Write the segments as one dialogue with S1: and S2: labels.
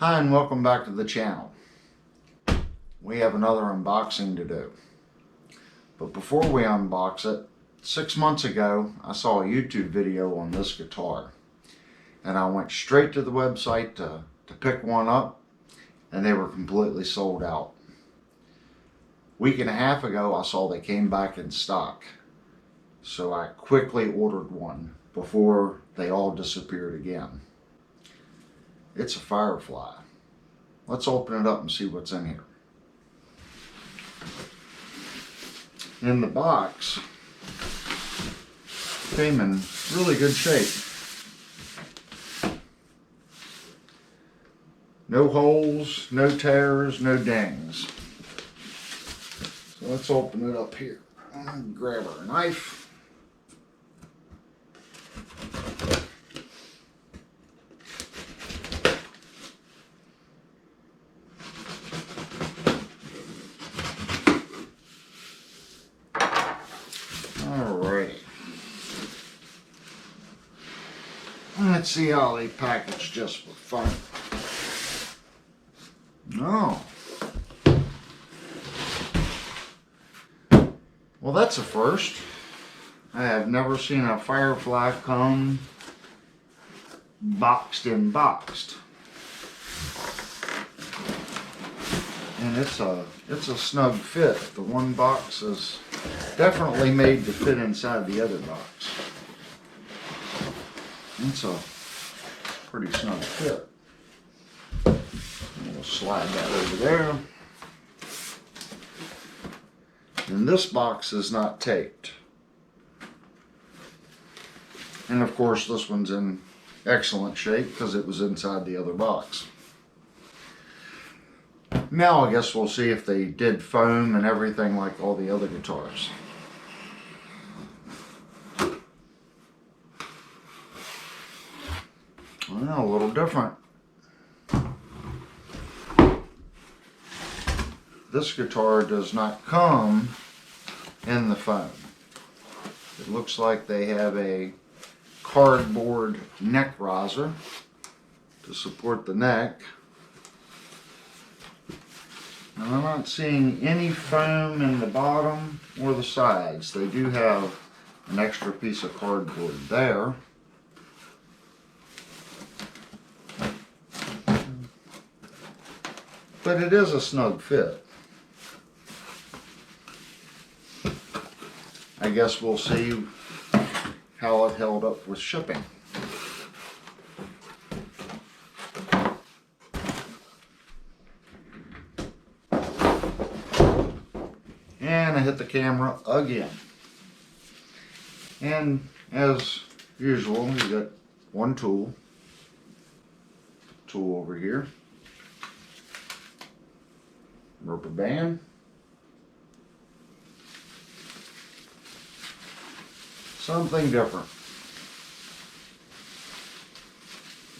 S1: Hi and welcome back to the channel. We have another unboxing to do. But before we unbox it, 6 months ago I saw a YouTube video on this guitar. And I went straight to the website to pick one up, and they were completely sold out. Week and a half ago I saw they came back in stock. So I quickly ordered one before they all disappeared again. It's a Firefly. Let's open it up and see what's in here. In the box, came in really good shape. No holes, no tears, no dings. So let's open it up here. Grab our knife. Alrighty. Let's see how they package just for fun. No. Well, that's a first. I have never seen a Firefly come boxed in boxed. And it's a snug fit. The one box is definitely made to fit inside the other box. It's a pretty snug fit. We'll slide that over there. And this box is not taped. And of course this one's in excellent shape because it was inside the other box. Now I guess we'll see if they did foam and everything like all the other guitars. Well, a little different. This guitar does not come in the foam. It looks like they have a cardboard neck riser to support the neck. And I'm not seeing any foam in the bottom or the sides. They do have an extra piece of cardboard there. But it is a snug fit. I guess we'll see how it held up with shipping. And I hit the camera again. And as usual, you got one tool over here. Rubber band. Something different.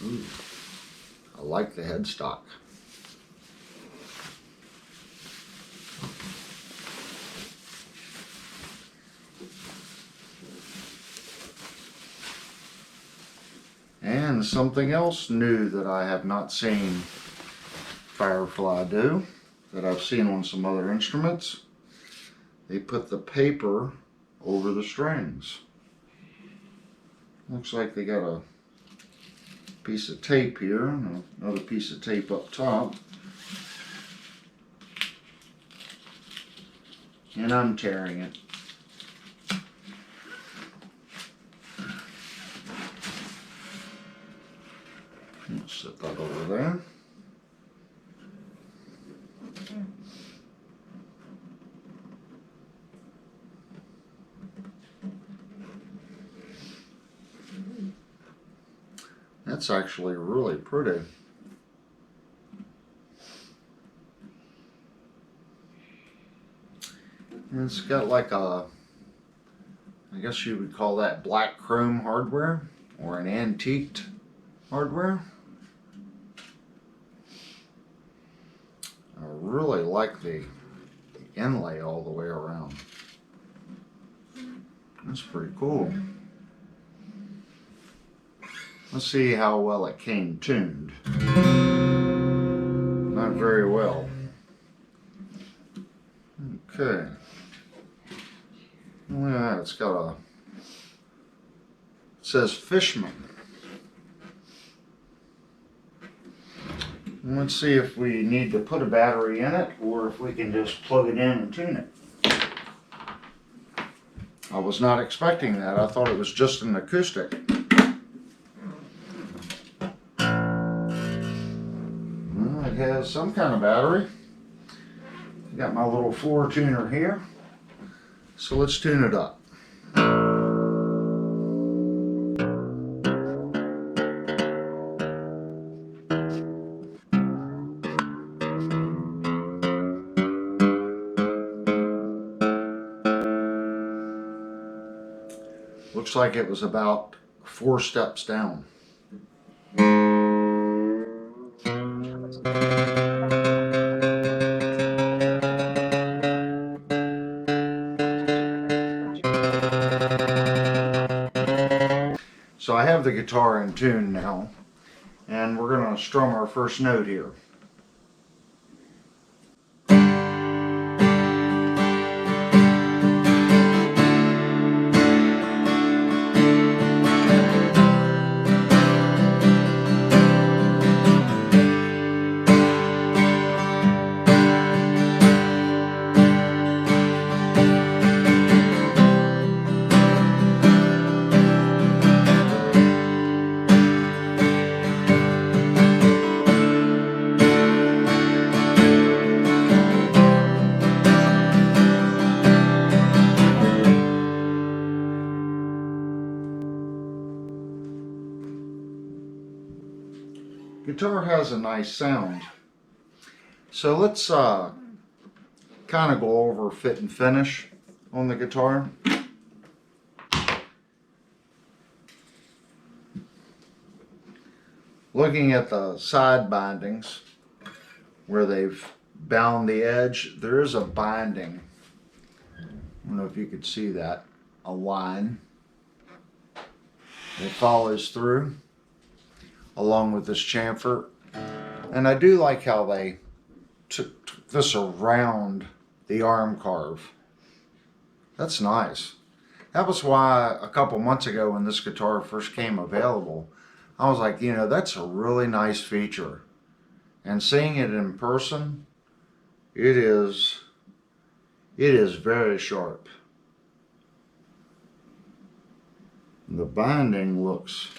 S1: Ooh, I like the headstock. And something else new that I have not seen Firefly do, that I've seen on some other instruments. They put the paper over the strings. Looks like they got a piece of tape here and another piece of tape up top. And I'm tearing it. Let's set that over there. That's actually really pretty. And it's got like a, I guess you would call that black chrome hardware or an antiqued hardware. I really like the inlay all the way around. That's pretty cool. Let's see how well it came tuned. work very well. Okay. Look at that, it's got a, it says Fishman. Let's see if we need to put a battery in it or if we can just plug it in and tune it. I was not expecting that. I thought it was just an acoustic. Well, it has some kind of battery. Got my little floor tuner here. So let's tune it up. Looks like it was about 4 steps down. So I have the guitar in tune now, and we're going to strum our first note here. Guitar has a nice sound. So let's kind of go over fit and finish on the guitar. Looking at the side bindings where they've bound the edge, there is a binding. I don't know if you could see that, a line that follows through along with this chamfer. And I do like how they took this around the arm carve. That's nice. That was why a couple months ago when this guitar first came available, I was like, you know, that's a really nice feature. And seeing it in person, it is very sharp. The binding looks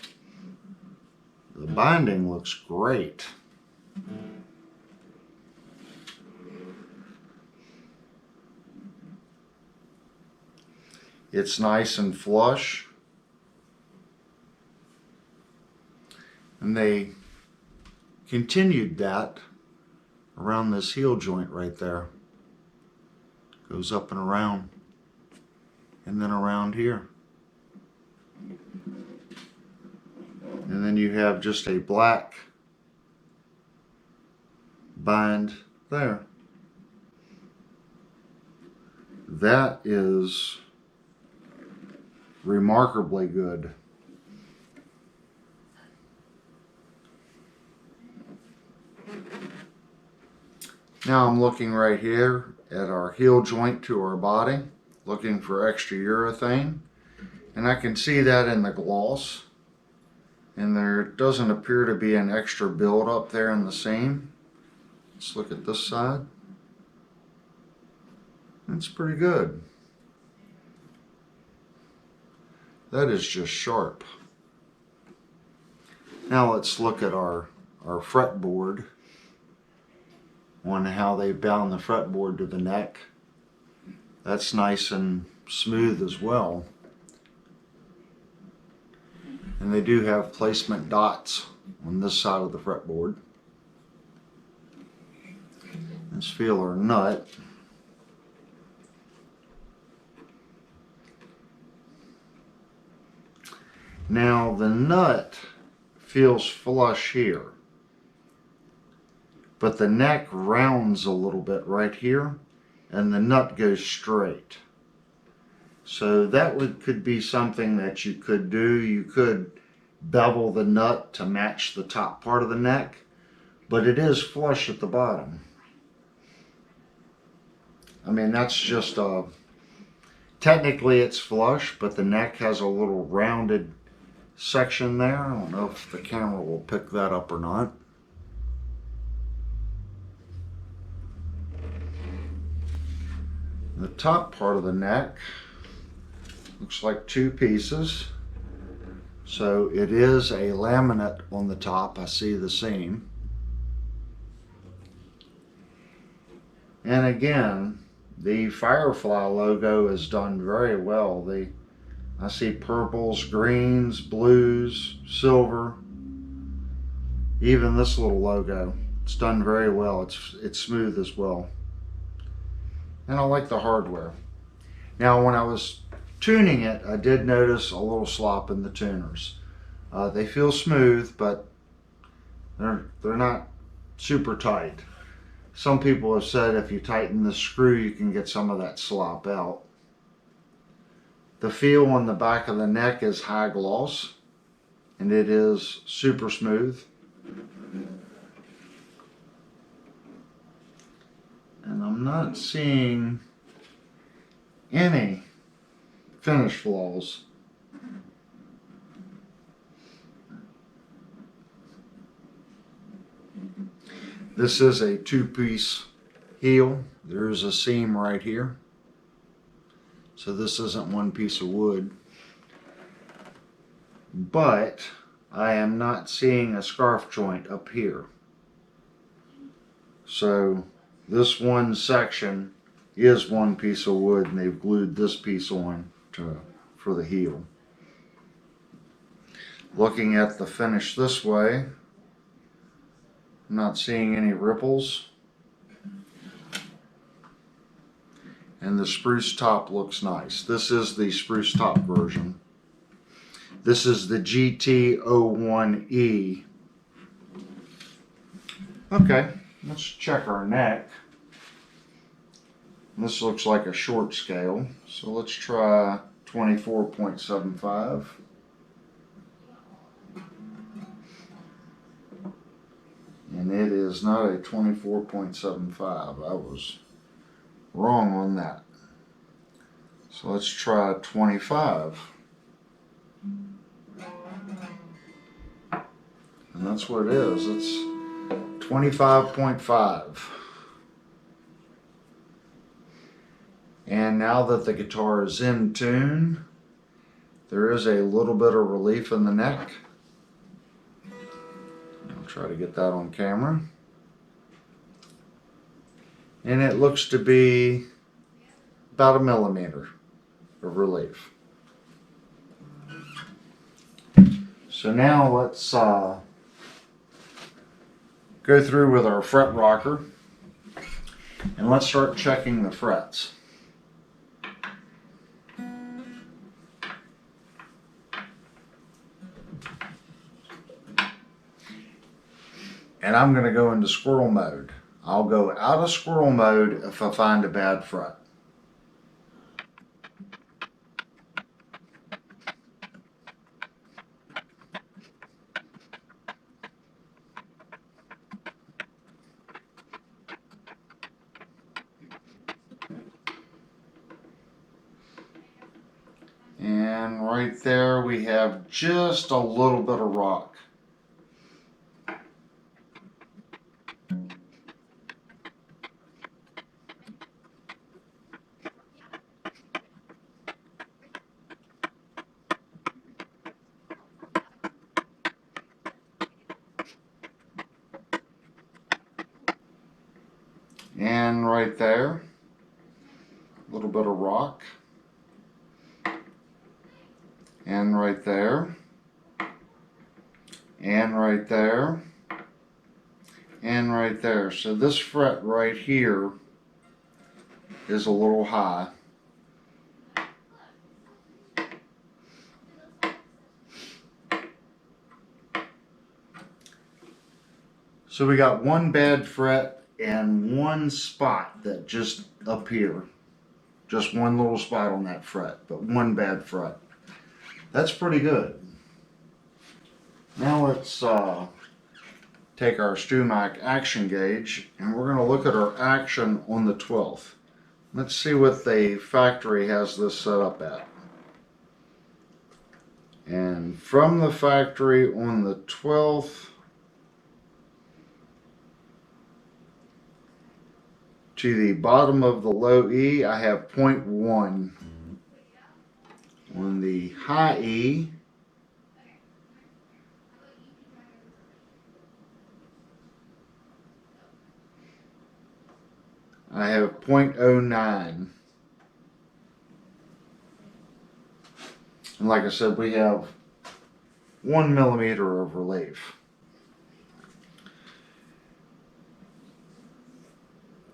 S1: great. It's nice and flush. And they continued that around this heel joint right there. Goes up and around. And then around here. And then you have just a black bind there. That is remarkably good. Now I'm looking right here at our heel joint to our body, looking for extra urethane, and I can see that in the gloss, and there doesn't appear to be an extra build up there in the seam. Let's look at this side. That's pretty good. That is just sharp. Now let's look at our fretboard, on how they bound the fretboard to the neck. That's nice and smooth as well. And they do have placement dots on this side of the fretboard. Let's feel our nut. Now the nut feels flush here, but the neck rounds a little bit right here and the nut goes straight. So that could be something that you could do. You could bevel the nut to match the top part of the neck, but it is flush at the bottom. I mean, that's just technically it's flush, but the neck has a little rounded section there. I don't know if the camera will pick that up or not. The top part of the neck looks like two pieces. So it is a laminate on the top. I see the seam. And again, the Firefly logo is done very well. I see purples, greens, blues, silver. Even this little logo, it's done very well. It's smooth as well. And I like the hardware. Now, when I was tuning it, I did notice a little slop in the tuners. They feel smooth, but they're not super tight. Some people have said if you tighten the screw, you can get some of that slop out. The feel on the back of the neck is high gloss, and it is super smooth. And I'm not seeing any finish flaws. This is a two-piece heel. There's a seam right here. So this isn't one piece of wood. But I am not seeing a scarf joint up here. So this one section is one piece of wood, and they've glued this piece on for the heel. Looking at the finish this way, I'm not seeing any ripples. And the spruce top looks nice. This is the spruce top version. This is the GT01E. Okay, let's check our neck. This looks like a short scale. So let's try 24.75. And it is not a 24.75. I was wrong on that. So let's try 25. And that's what it is. It's 25.5. And now that the guitar is in tune, there is a little bit of relief in the neck. I'll try to get that on camera. And it looks to be about 1 millimeter of relief. So now let's go through with our fret rocker, and let's start checking the frets. And I'm going to go into squirrel mode. I'll go out of squirrel mode if I find a bad fret. And right there we have just a little bit of rock. And right there, a little bit of rock. And right there. And right there. And right there. So this fret right here is a little high. So we got one bad fret and one spot that just up here. Just one little spot on that fret, but one bad fret. That's pretty good. Now let's take our StewMac action gauge and we're going to look at our action on the 12th. Let's see what the factory has this set up at. And from the factory on the 12th to the bottom of the low E, I have 0.1. On the high E, I have 0.09. And like I said, we have 1 millimeter of relief.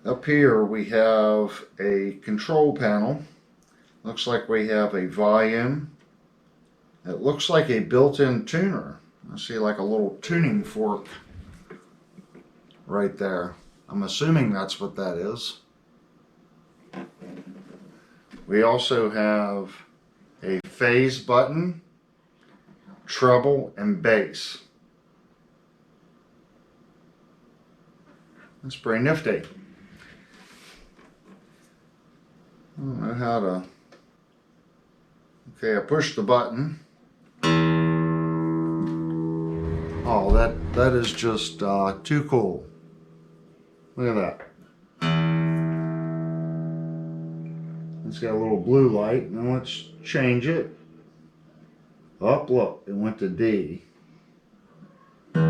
S1: Up here we have a control panel. Looks like we have a volume. It looks like a built-in tuner. I see like a little tuning fork right there. I'm assuming that's what that is. We also have a phase button, treble, and bass. That's pretty nifty. I don't know how to... Okay, I pushed the button. Oh, that is just too cool. Look at that. It's got a little blue light. Now let's change it. Up, look, it went to D. I'm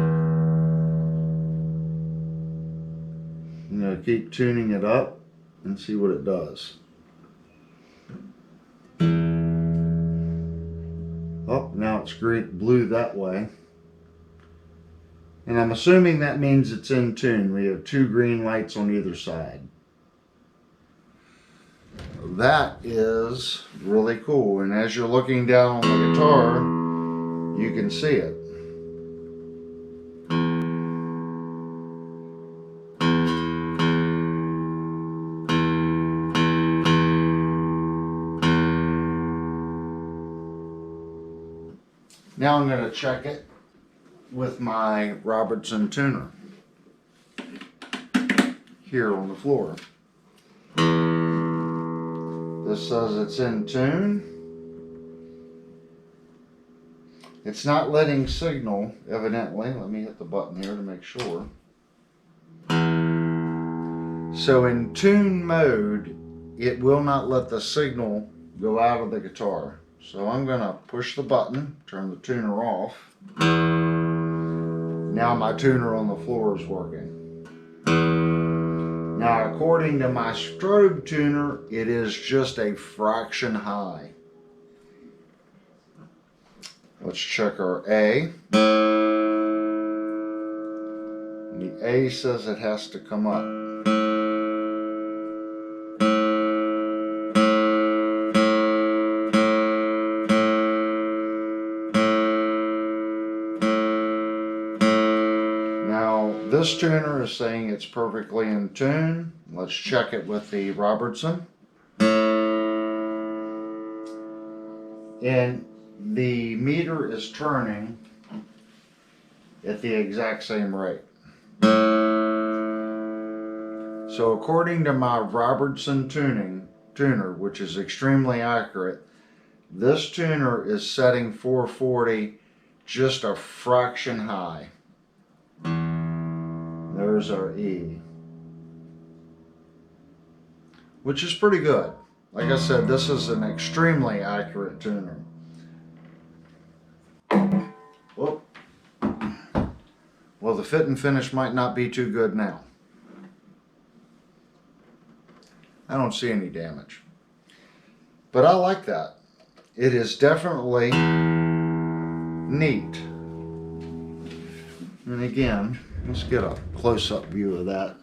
S1: going to keep tuning it up and see what it does. Oh, now it's blue that way. And I'm assuming that means it's in tune. We have 2 green lights on either side. That is really cool. And as you're looking down on the guitar, you can see it. Now I'm going to check it with my Robertson tuner here on the floor. This says it's in tune. It's not letting signal, evidently. Let me hit the button here to make sure. So in tune mode, it will not let the signal go out of the guitar. So I'm going to push the button, turn the tuner off. Now my tuner on the floor is working. Now according to my strobe tuner, it is just a fraction high. Let's check our A. And the A says it has to come up. This tuner is saying it's perfectly in tune. Let's check it with the Robertson. And the meter is turning at the exact same rate. So according to my Robertson tuner, which is extremely accurate, this tuner is setting 440 just a fraction high. There's our E, which is pretty good. Like I said, this is an extremely accurate tuner. Whoop. Well, the fit and finish might not be too good now. I don't see any damage. But I like that. It is definitely neat. And again, let's get a close-up view of that.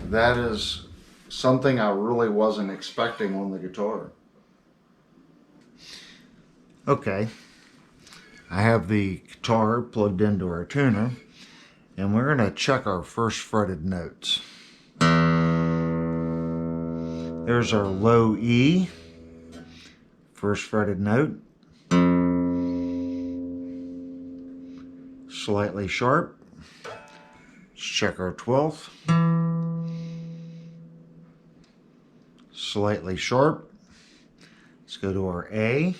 S1: That is something I really wasn't expecting on the guitar. Okay, I have the guitar plugged into our tuner, and we're going to check our first fretted notes. There's our low E, first fretted note, slightly sharp. Let's check our 12th, slightly sharp. Let's go to our A,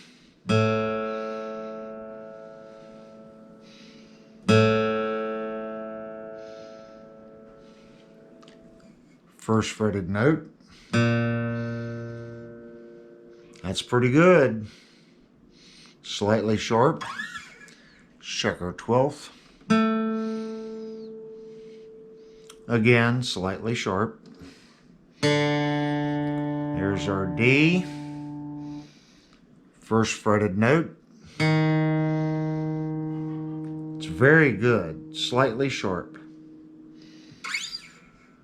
S1: first fretted note. That's pretty good. Slightly sharp. Check our 12th. Again, slightly sharp. There's our D. First fretted note. It's very good. Slightly sharp.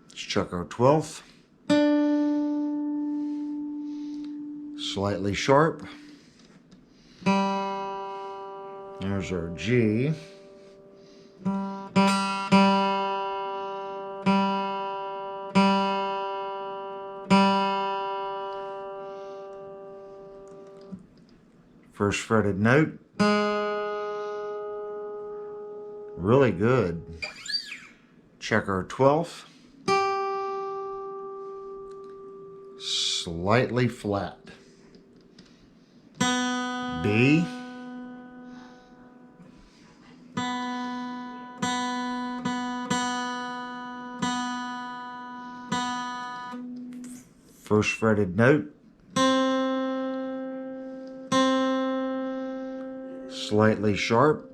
S1: Let's check our 12th. Slightly sharp. There's our G. First fretted note. Really good. Check our 12th. Slightly flat. B. First fretted note. Slightly sharp.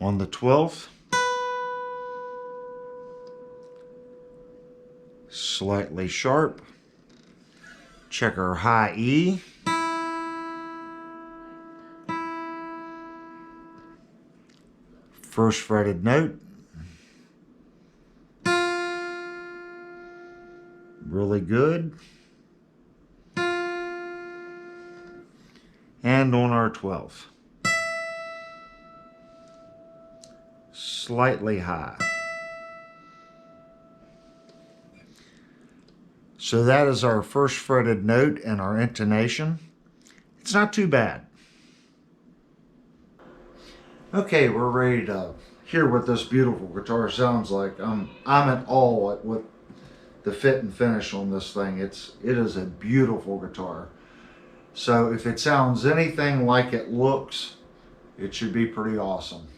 S1: On the 12th. Slightly sharp. Check our high E. First fretted note. Really good. And on our 12th. Slightly high. So that is our first fretted note and our intonation. It's not too bad. Okay, we're ready to hear what this beautiful guitar sounds like. I'm at awe at what the fit and finish on this thing. It is a beautiful guitar. So if it sounds anything like it looks, it should be pretty awesome.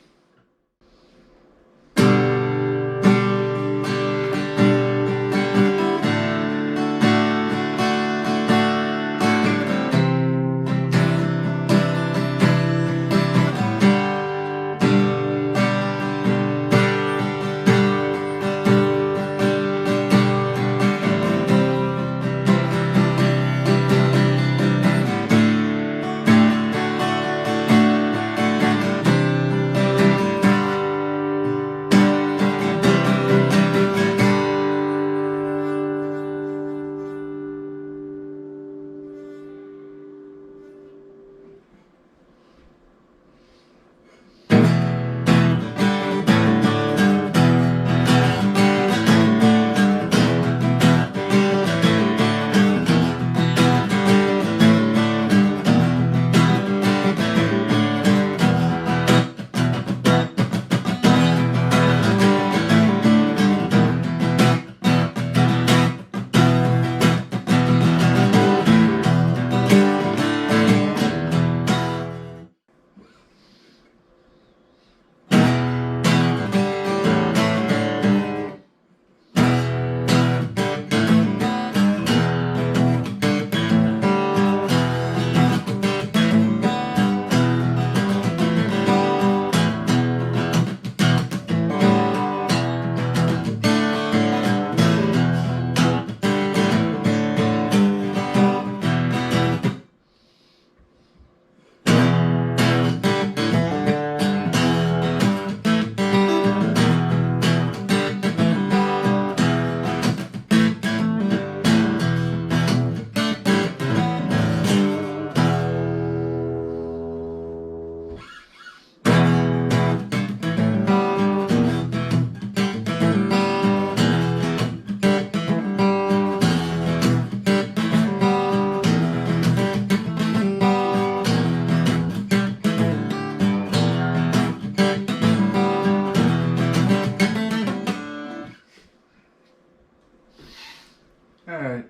S1: Alright,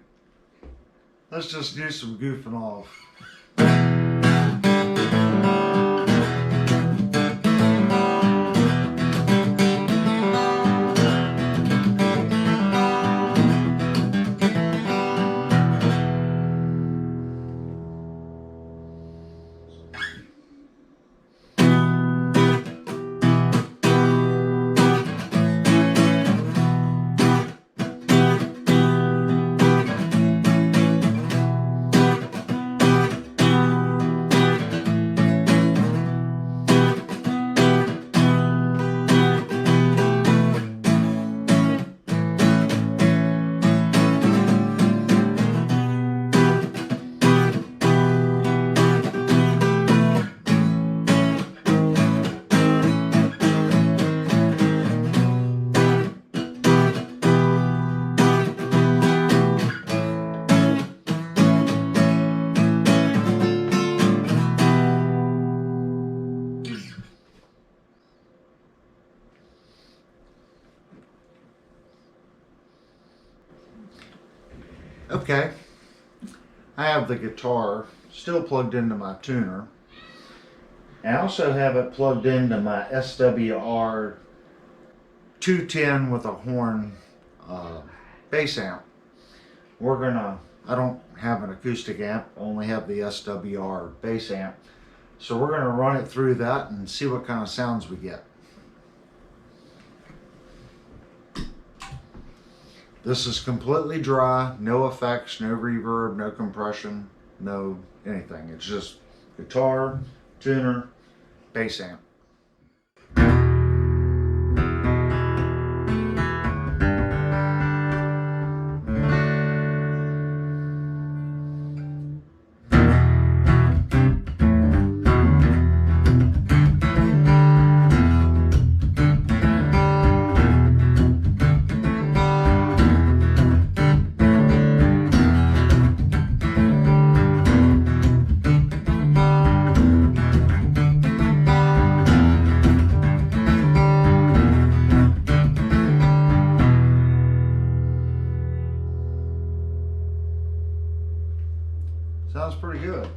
S1: let's just do some goofing off. Okay, I have the guitar still plugged into my tuner. I also have it plugged into my SWR 210 with a horn bass amp. I don't have an acoustic amp, I only have the SWR bass amp. So we're gonna run it through that and see what kind of sounds we get. This is completely dry, no effects, no reverb, no compression, no anything. It's just guitar, tuner, bass amp. Sounds pretty good.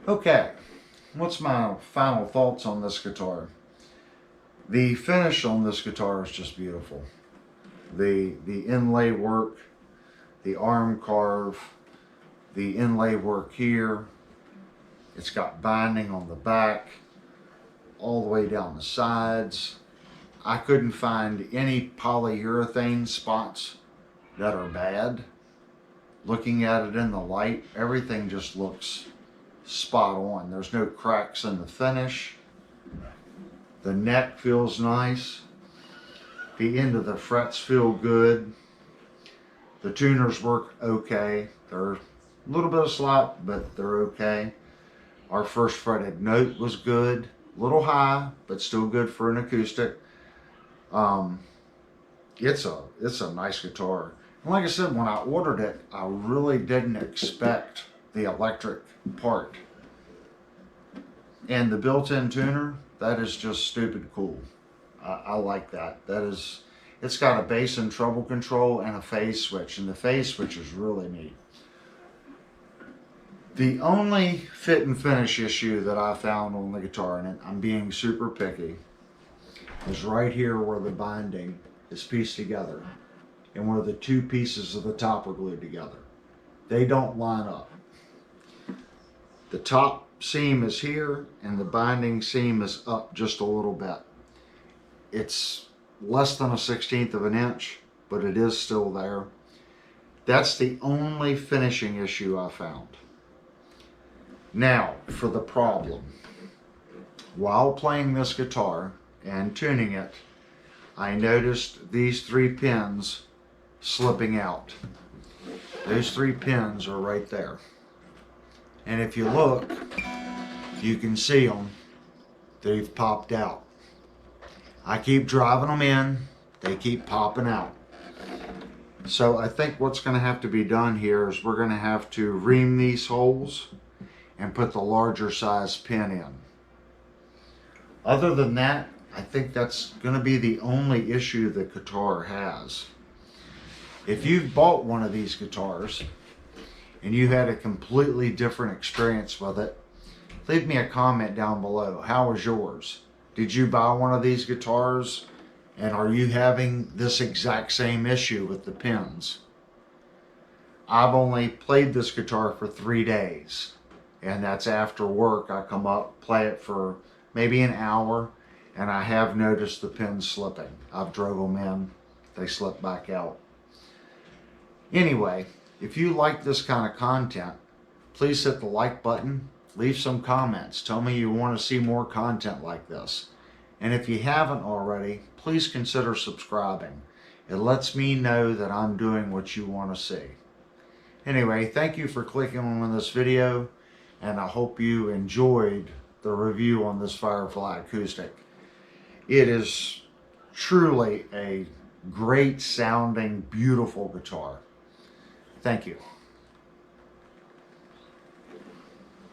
S1: Okay, what's my final thoughts on this guitar? The finish on this guitar is just beautiful. The inlay work, the arm carve, the inlay work here. It's got binding on the back, all the way down the sides. I couldn't find any polyurethane spots that are bad. Looking at it in the light, everything just looks spot on. There's no cracks in the finish. The neck feels nice. The end of the frets feel good. The tuners work okay. They're a little bit of slop, but they're okay. Our first fretted note was good. A little high, but still good for an acoustic. It's a nice guitar. And like I said, when I ordered it, I really didn't expect the electric part. And the built-in tuner, that is just stupid cool. I like that. It's got a bass and treble control and a phase switch, and the phase switch is really neat. The only fit and finish issue that I found on the guitar, and I'm being super picky, is right here where the binding is pieced together and where the two pieces of the top are glued together. They don't line up. The top seam is here and the binding seam is up just a little bit. It's less than a 1/16 of an inch, but it is still there. That's the only finishing issue I found. Now, for the problem. While playing this guitar and tuning it, I noticed these 3 pins slipping out. Those 3 pins are right there. And if you look, you can see them. They've popped out. I keep driving them in, they keep popping out. So I think what's going to have to be done here is we're going to have to ream these holes and put the larger size pin in. Other than that, I think that's going to be the only issue the guitar has. If you've bought one of these guitars and you had a completely different experience with it, leave me a comment down below. How was yours? Did you buy one of these guitars and are you having this exact same issue with the pins? I've only played this guitar for 3 days, and that's after work. I come up, play it for maybe an hour, and I have noticed the pins slipping. I've drove them in, they slip back out. Anyway, if you like this kind of content, please hit the like button, leave some comments, tell me you want to see more content like this. And if you haven't already, please consider subscribing. It lets me know that I'm doing what you want to see. Anyway, thank you for clicking on this video, and I hope you enjoyed the review on this Firefly Acoustic. It is truly a great sounding, beautiful guitar. Thank you.